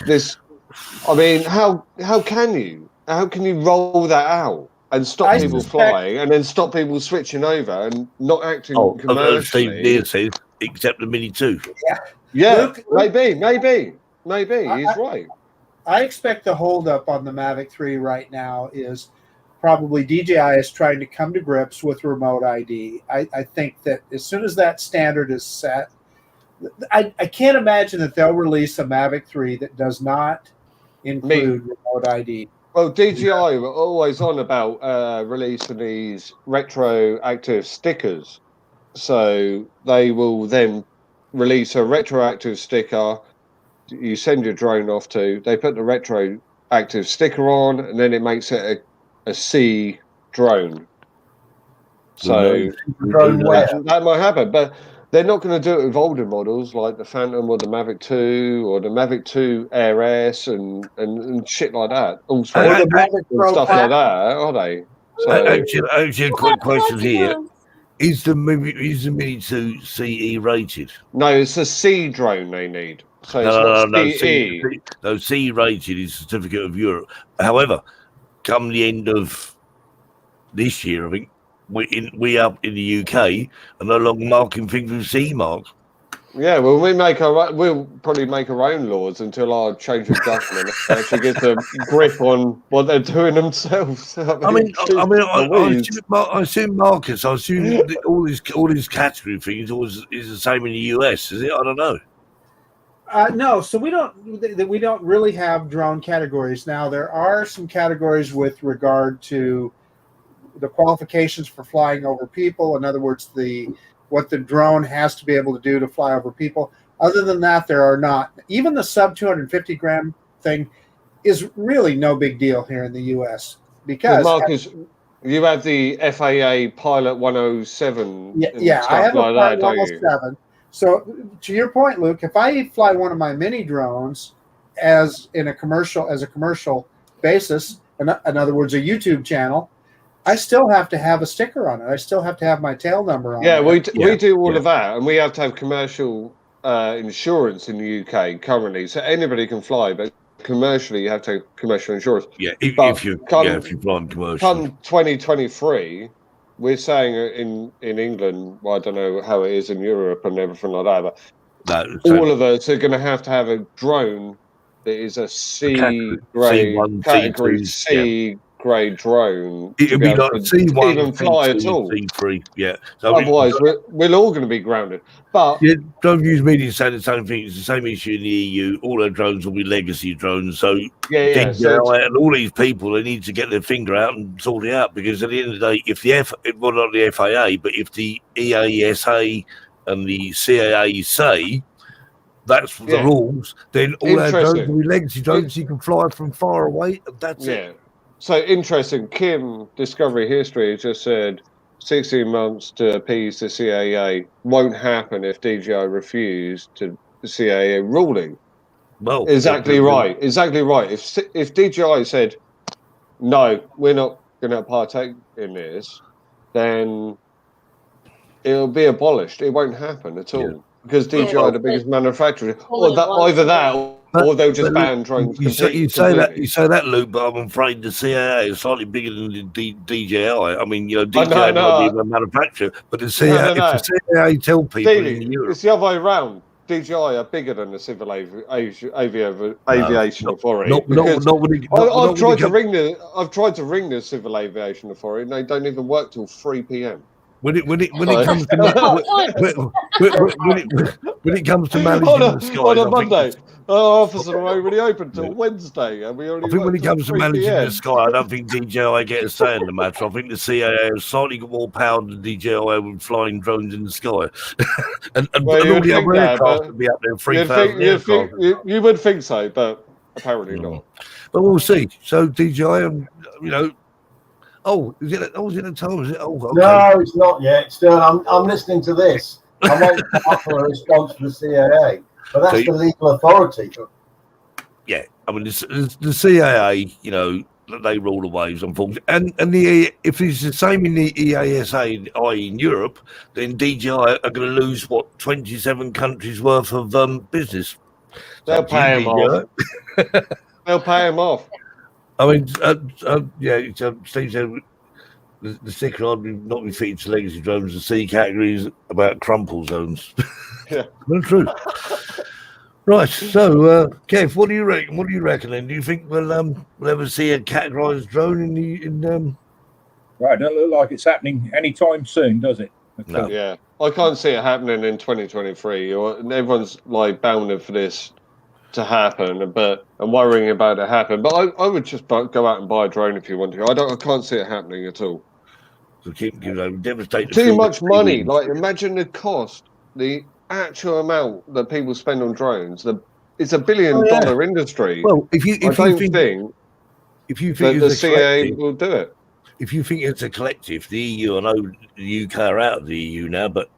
this, I mean, how can you roll that out and stop people flying and then stop people switching over and not acting commercially? Steve says, except the Mini 2. Yeah, Luke, maybe. He's right. I expect the holdup on the Mavic 3 right now is probably DJI is trying to come to grips with remote ID. I think that as soon as that standard is set, I can't imagine that they'll release a Mavic 3 that does not include remote ID. Well, DJI were always on about releasing these retroactive stickers. So they will then release a retroactive sticker. You send your drone off to, they put the retroactive sticker on, and then it makes it a C drone. So that might happen, but they're not going to do it with older models like the Phantom or the Mavic 2 or the Mavic 2 Air S and shit like that. Also, the Mavic and stuff like that, are they? So, actually, a quick question here. Is the Mini 2 CE rated? No, it's a C drone they need. So it's not CE. CE rated is Certificate of Europe. However, come the end of this year, I think we up in the UK are no longer marking things with CE marks. Yeah, well, we'll probably make our own laws until our change of government actually gets a grip on what they're doing themselves. I assume Marcus. I assume that all these category things is the same in the US, is it? I don't know. No, so we don't really have drone categories now. There are some categories with regard to the qualifications for flying over people. In other words, what the drone has to be able to do to fly over people. Other than that, there are not. Even the sub 250 gram thing is really no big deal here in the U.S. because Marcus, you have the FAA Pilot 107. Yeah, I have a Pilot 107. So to your point, Luke, if I fly one of my mini drones as a commercial basis, in other words, a YouTube channel, I still have to have a sticker on it. I still have to have my tail number on it. We do all of that, and we have to have commercial insurance in the UK currently. So anybody can fly, but commercially you have to have commercial insurance. Yeah, if you fly commercial. Come 2023, we're saying in England, well, I don't know how it is in Europe and everything like that, but all of us are going to have a drone that is a C grade, category C grade drone. It'll be like C1, even fly at all. C3, yeah. So otherwise, we're all going to be grounded. But Drone News Media saying the same thing. It's the same issue in the EU. All their drones will be legacy drones. So and all these people, they need to get their finger out and sort it out, because at the end of the day, if not the FAA, but if the EASA and the CAA say that's the rules, then all our drones will be legacy drones. You can fly from far away, and that's it. So interesting. Kim, Discovery History, just said 16 months to appease the CAA won't happen if DJI refuse to the CAA ruling. Well, exactly right. Exactly right. If DJI said no, we're not going to partake in this, then it'll be abolished. It won't happen at all because DJI are the biggest manufacturer. Either that. Or they'll just ban drones. You say that, Luke, but I'm afraid the CAA is slightly bigger than the DJI. I mean, DJI might be a manufacturer, but the CAA, if the CAA tell people in Europe, it's the other way around. DJI are bigger than the Civil Aviation Authority. I've tried to ring the Civil Aviation Authority, and they don't even work till 3 p.m. When it comes to managing the skies, on a Monday, our offices are already open till Wednesday, and we only. I think when it comes to managing the sky, I don't think DJI get a say in the matter. I think the CAA has slightly got more power than DJI with flying drones in the sky, and all the other aircraft would be up there 3,000 aircraft. You would think so, but apparently not. But we'll see. So DJI, Oh, is it a time? Is it? Oh, okay. No, it's not yet. Still, I'm listening to this. I'm waiting for a response from the CAA, but that's the legal authority. Yeah, I mean, the CAA, they rule the waves, unfortunately. And if it's the same in the EASA, i.e. in Europe, then DJI are going to lose, 27 countries worth of business. They'll pay them off. They'll pay them off. I mean, Steve said the sticker I'd not be fitted to legacy drones. The C category is about crumple zones. Yeah, well, true. Right. So, Kev, what do you reckon? What do you reckon? Then, do you think we'll ever see a categorized drone in? Right, don't look like it's happening anytime soon, does it? No. Yeah, I can't see it happening in 2023. Everyone's bounding for this to happen, and worrying about it happen. But I would just go out and buy a drone if you want to. I can't see it happening at all. So devastate. Too much money. Imagine the cost, the actual amount that people spend on drones. It's $1 billion industry. Well, if you think the CAA will do it. If you think it's a collective, the EU, I know the UK are out of the EU now, but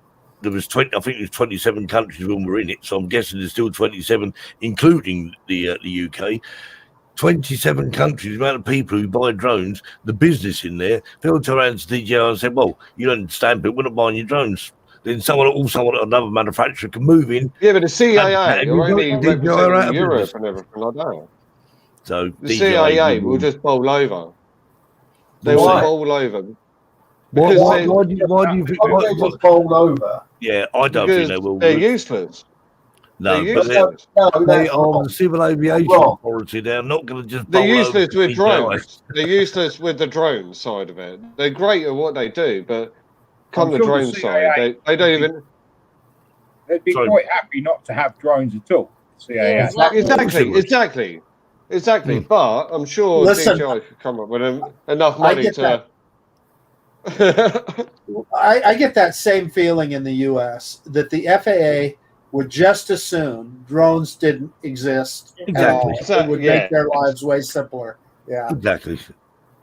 there was 27 countries when we're in it, so I'm guessing there's still 27, including the UK. 27 countries, the amount of people who buy drones, the business in there, they'll turn around to DJI and say, well, you don't understand, but we're not buying your drones. Then another manufacturer can move in. Yeah, but the CAA are only representing Europe and everything like that. So the CAA will just bowl over. They will bowl over. Why Because do you think? Why don't they just fold over? Yeah, I don't think they will. They're useless. No, They're but useless. they are the Civil Aviation Authority. They're not going to just. They're bowl useless over with the drones. They're useless with the drone side of it. They're great at what they do, but come I'm the sure drone the side, CIA they don't even. They'd be Sorry. quite happy not to have drones at all. CIA. Yeah, Exactly. But I'm sure Listen, DJI could come up with enough I money get to. I get that same feeling in the U.S. that the FAA would just as soon drones didn't exist Exactly. at all. It would make their lives way simpler. Yeah. Exactly.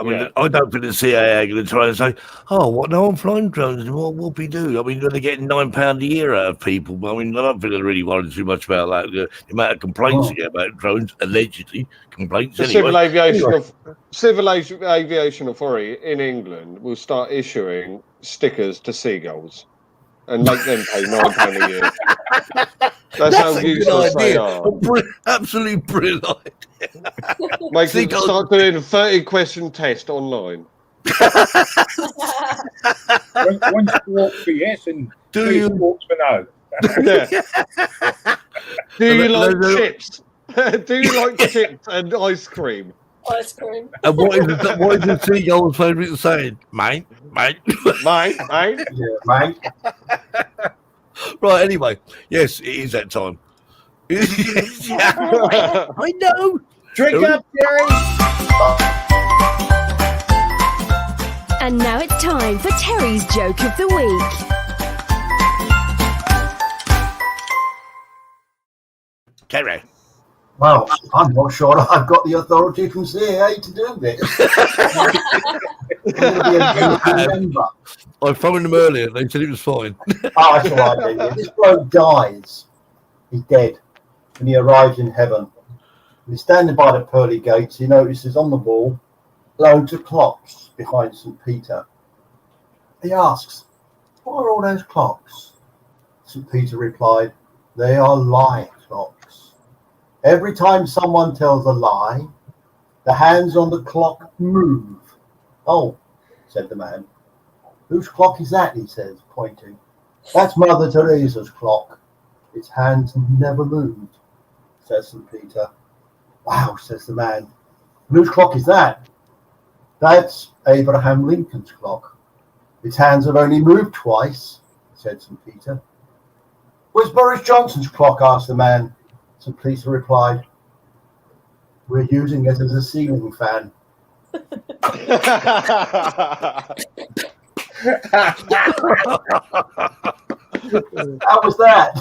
I mean, I don't think the CIA are going to try and say, "Oh, what? No one flying drones? What will we do?" I mean, they're getting £9 a year out of people. But I mean, I don't think they're really worried too much about that. The amount of complaints you get about drones, allegedly complaints. The anyway. Civil Aviation Authority in England will start issuing stickers to seagulls and make them pay £9 a year. That's how useless they are. Absolutely brilliant idea. Make them start doing a 30-question test online. One sport for yes and two sports for no. Do you like chips? Do you like chips and ice cream? Ice cream. And what is the seagull's favourite saying? Mate. Yeah, mate. Right, anyway. Yes, it is that time. I know. Drink up, Jerry. And now it's time for Terry's Joke of the Week. Terry. Well, I'm not sure I've got the authority from CAA to do this. I phoned them earlier and they said it was fine. Oh, that's all right. Then. This bloke dies. He's dead. And he arrives in heaven. He's standing by the pearly gates. He notices on the wall loads of clocks behind St. Peter. He asks, "What are all those clocks?" St. Peter replied, "They are lie clocks. Every time someone tells a lie, the hands on the clock move." "Oh," said the man. "Whose clock is that?" he says, pointing. "That's Mother Teresa's clock. Its hands never moved," says St. Peter. "Wow," says the man. "Whose clock is that?" "That's Abraham Lincoln's clock. Its hands have only moved twice," said St. Peter. "Where's Boris Johnson's clock?" asked the man. St. Peter replied, "We're using it as a ceiling fan." How was that?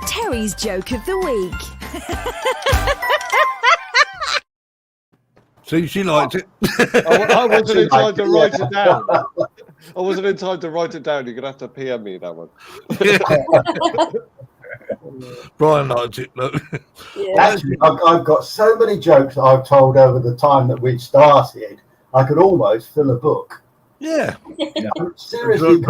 Terry's Joke of the Week. See, she liked it. I wasn't in time to write it down. I wasn't in time to write it down. You're going to have to PM me that one. Brian liked it. Look. Yeah. Actually, I've got so many jokes that I've told over the time that we've started, I could almost fill a book. Yeah. Seriously, in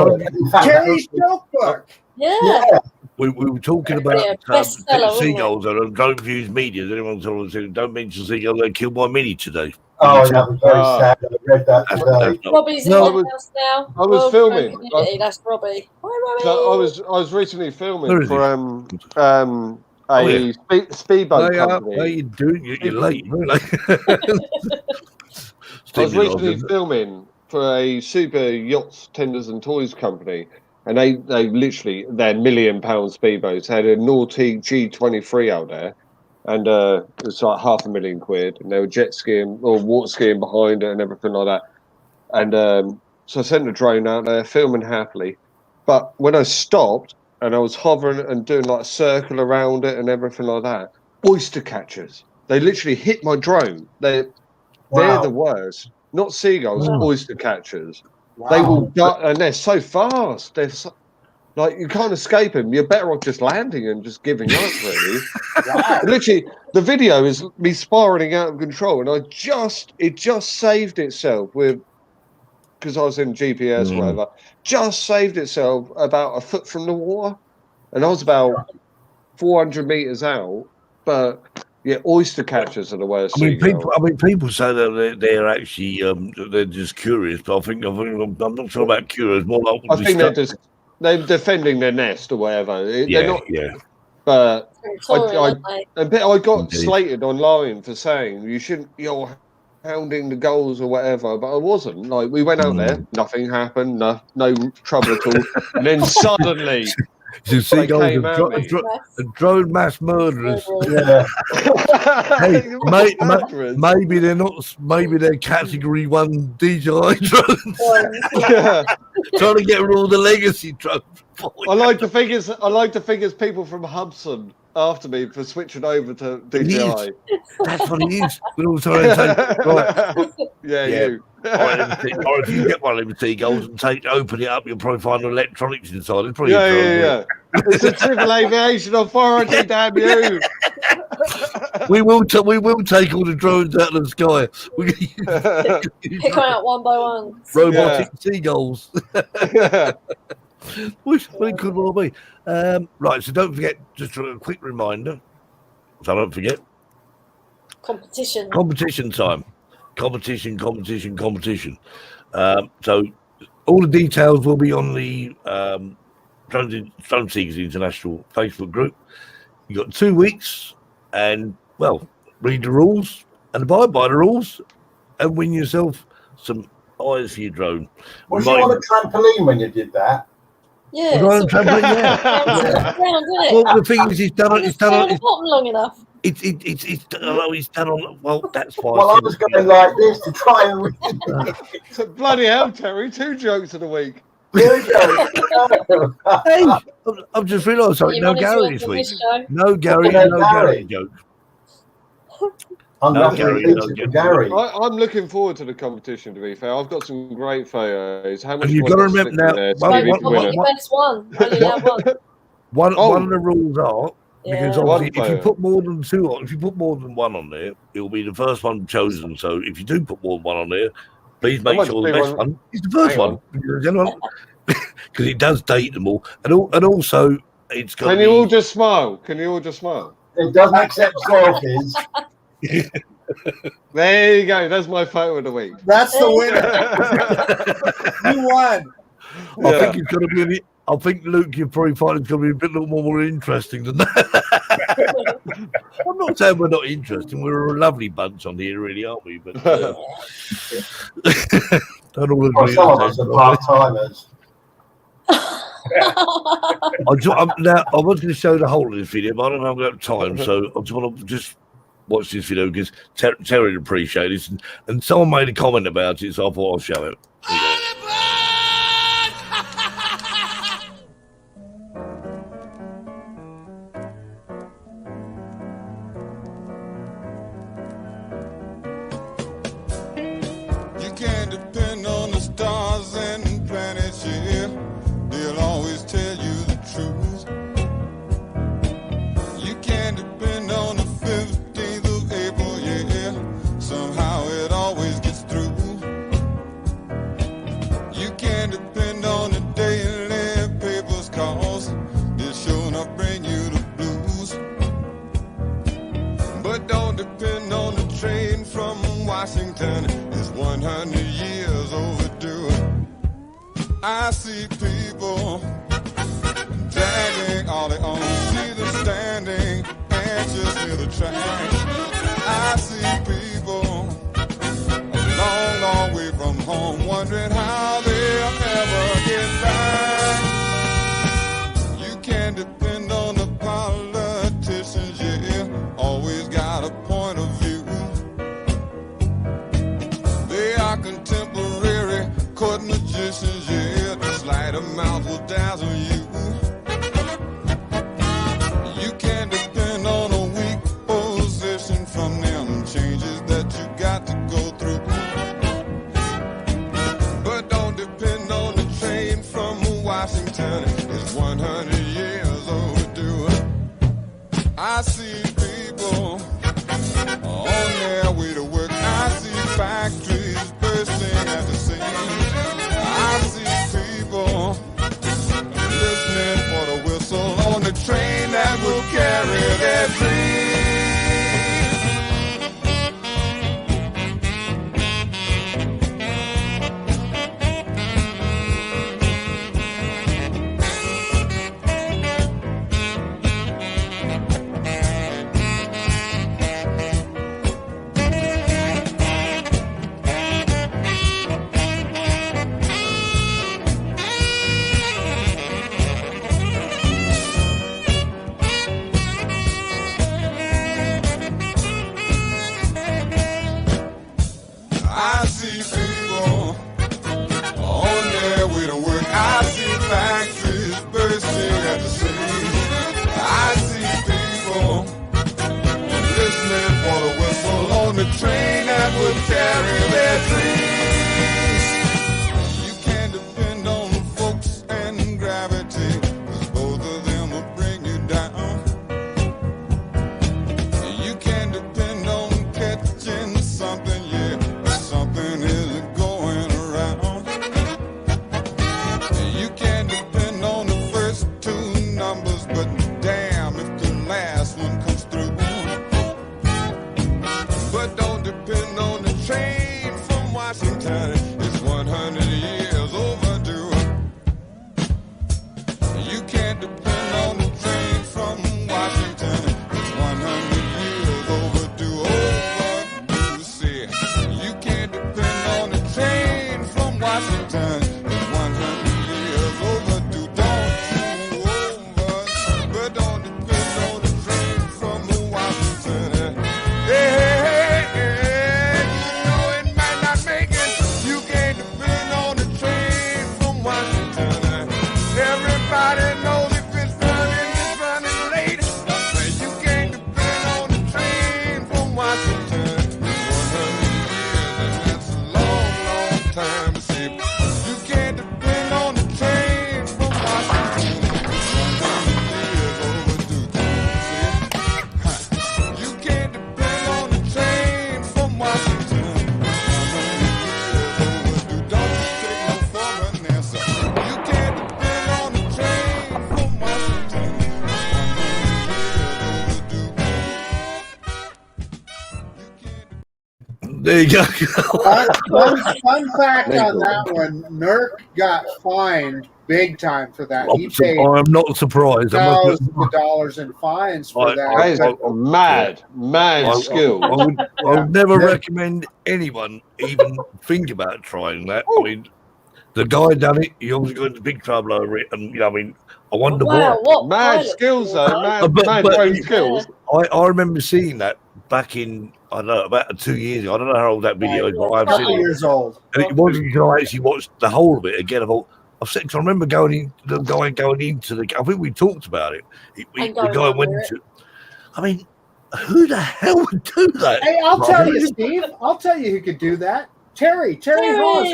fact, Terry's joke book. Yeah. We were talking about bestseller, seagulls and don't use media. Anyone told us don't mention seagulls, they killed my Mini today. Oh, that was very sad. I read that today. Robbie's in the house now. I was filming. That's Robbie. Hi, Robbie. So I was recently filming for a speedboat company. How you doing? You're late, really. I was recently filming for a super yachts, tenders and toys company, and they literally, their £1 million speedboats had a naughty G23 out there, and it was like £500,000, and they were jet skiing or water skiing behind it and everything like that. And so I sent a drone out there, filming happily. But when I stopped and I was hovering and doing like a circle around it and everything like that, oyster catchers, they literally hit my drone. They're the worst. Not seagulls, oyster catchers. Wow. They will duck, and they're so fast. They're so, like, you can't escape them. You're better off just landing and just giving up, really. Wow. Literally, the video is me spiraling out of control, and it just saved itself because I was in GPS or whatever, just saved itself about a foot from the water. And I was about 400 meters out, but Yeah, oyster catchers are the way of people say that they're actually they're just curious, but I'm not sure about curious. More like I think they're defending their nest or whatever. They're not. Yeah. But I got Indeed. slated online for saying you're hounding the goals or whatever, but I wasn't. Like, we went out there, nothing happened, no trouble at all, and then suddenly. Seagulls and drone mass murderers. Yeah. Hey, maybe they're not. Maybe they're category 1 DJI drones. Trying to get rid of all the legacy drones. I like to think it's people from Hudson after me for switching over to DJI. That's what it is. We're all trying to take right. Yeah, you. Or if you get one of them seagulls and open it up, you'll probably find electronics inside. It's probably yeah. It's a Civil Aviation Authority, damn you! We will take all the drones out of the sky. Pick them out one by one. Robotic seagulls. Which could well be. Right, so don't forget, just a quick reminder, so I don't forget. Competition time. Competition. So all the details will be on the Drone Seekers International Facebook group. You've got 2 weeks and, well, read the rules and abide by the rules and win yourself some eyes for your drone. Was you on a trampoline when you did that? Yeah. Was I on a trampoline? Yeah. Well, the thing is, it's done on bottom long enough. It's done on. Well, that's why. Well, I was going like this to try and read. Bloody hell, Terry! 2 jokes of the week. Hey, I've just realised something. No Gary this week. No Gary joke. I'm looking forward to the competition, to be fair. I've got some great photos. How much you've got to remember now. One of the rules are, because obviously if you put more than 2 on, if you put more than 1 on there, it will be the first one chosen. So if you do put more than 1 on there, please make sure the best one is the first one. Because it does date them all. And also, it's got Can you all just smile? It doesn't accept selfies. There you go. That's my photo of the week. That's the winner. You won. I think it's going to be. I think, Luke, you probably find it's going to be a little more interesting than that. I'm not saying we're not interesting. We're a lovely bunch on here, really, aren't we? But don't all agree. Some of us are part-timers. I was going to show the whole of this video, but I don't know if I've got time, so I just want to watch this video because Terry would appreciate this, and someone made a comment about it, so I thought I'll show it. I see people dragging all their own, see them standing anxious near the track. I see people a long, long way from home, wondering how they'll ever get back. You can depend on the politicians, yeah, always got a point of view. They are contemporary court magicians, yeah. Slight amount will dazzle you. You can depend on a weak position from them changes that you got to go through. But don't depend on the train from Washington. It's 100 years overdue. I see people on their way to work. I see factories bursting at the seams. I see listening for the whistle on the train that will carry their I see factories bursting at the seams. I see people listening for the whistle on the train that would carry their dreams. You can't depend on folks and gravity, 'cause both of them will bring you down. You can't depend on catching something, yeah, but something isn't going around. You can't depend on the first two numbers, but damn if the last one comes through. But don't depend on the train from Washington, it's 100 years overdue. You can't depend on the train from Washington, it's 100 years overdue. Overdue, see. You can't depend on the train from Washington, it's 100 years overdue. Don't you over, but don't depend on the train from Washington. Hey, you know it might not make it. You can't depend on the train from Washington. Everybody knows if it's running late. You can't depend on the train from Washington. It's 100 years, and that's a long, long time to see. You can't depend on the train from Washington. It's 100 years overdue. See? You can't depend on the train from Washington. It's 100 years overdue. Don't you take no for an answer. You can't depend on the train from Washington. It's 100 years overdue. There you go. Fun fact on that one: Nurk got fined big time for that. He paid I'm not surprised. thousands of dollars in fines for that. That is mad skill. I would never recommend anyone even think about trying that. I mean, the guy done it. He obviously got into big trouble over it, and I mean, I wonder what Mad pilot skills though, was mad trained skills. I remember seeing that back in, I don't know, about 2 years ago. I don't know how old that video is, but I've Couple seen it. years old. And it wasn't until I actually watched the whole of it again. I thought, I remember going into the. I think we talked about it. The guy went into. I mean, who the hell would do that? Hey, I'll tell you, Steve. I'll tell you who could do that. Terry Ross.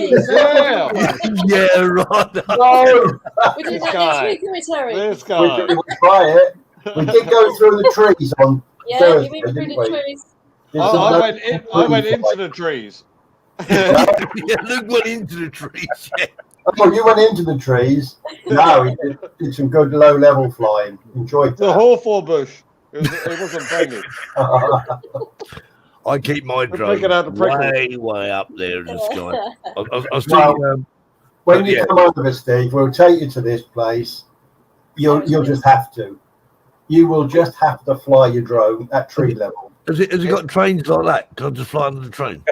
Yeah, right. No. We did that next week, didn't we, Terry? This We guy. did try it. We did go through the trees on Yeah, Thursday, you went through didn't the we? trees. I went into the trees. Yeah, Luke went into the trees. Yeah. Oh, you went into the trees. No, he did some good low-level flying. Enjoyed The that. hawthorn bush. It wasn't friendly. I keep my drone way up there in the sky. I was thinking, when you come over, Steve, we'll take you to this place. You'll just have to. You will just have to fly your drone at tree level. Has it got trains like that? Can I just fly under the train?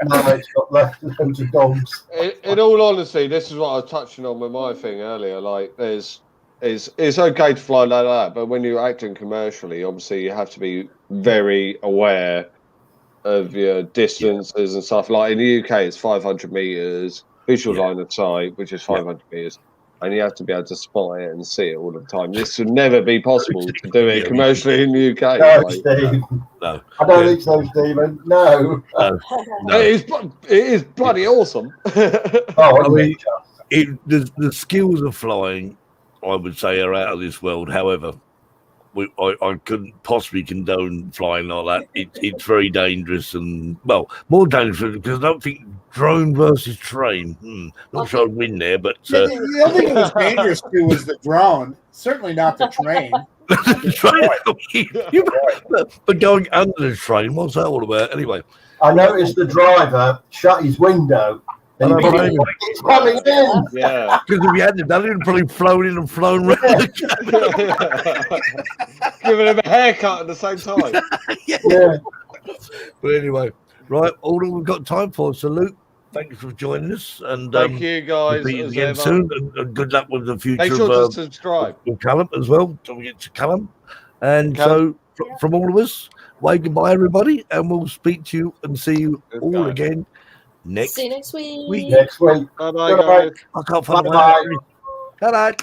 No, it's got loads of dogs. In all honesty, this is what I was touching on with my thing earlier. Like, it's okay to fly like that, but when you're acting commercially, obviously you have to be very aware of your distances and stuff. Like in the UK, it's 500 meters visual line of sight, which is 500 meters, and you have to be able to spot it and see it all the time. This would never be possible to do it commercially in the UK. No, Steve. No. I don't think so, Stephen. No. It is bloody awesome. I mean, the skills of flying, I would say, are out of this world. However, I couldn't possibly condone flying like that. It's very dangerous, and well, more dangerous because I don't think drone versus train. Not sure I'd win there, but the only thing that was dangerous too was the drone. Certainly not the train. But going under the train, what's that all about? Anyway, I noticed the driver shut his window. And it's coming in. Yeah. Because if he hadn't done it, he'd probably flown in and flown around the cabin. Giving him a haircut at the same time. Yeah. But anyway, right, all that we've got time for. So, Luke, thank you for joining us. And thank you, guys. We'll see you again soon. And good luck with the future. Make sure to subscribe. With Callum as well. Don't forget to Callum. And so, from all of us, wave goodbye, everybody. And we'll speak to you and see you all again next. See you next week. Next week. Bye-bye, guys. I can't find Bye-bye. Bye-bye.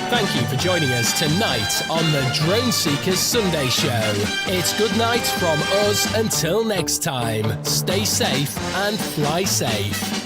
Thank you for joining us tonight on the Drone Seekers Sunday Show. It's good night from us until next time. Stay safe and fly safe.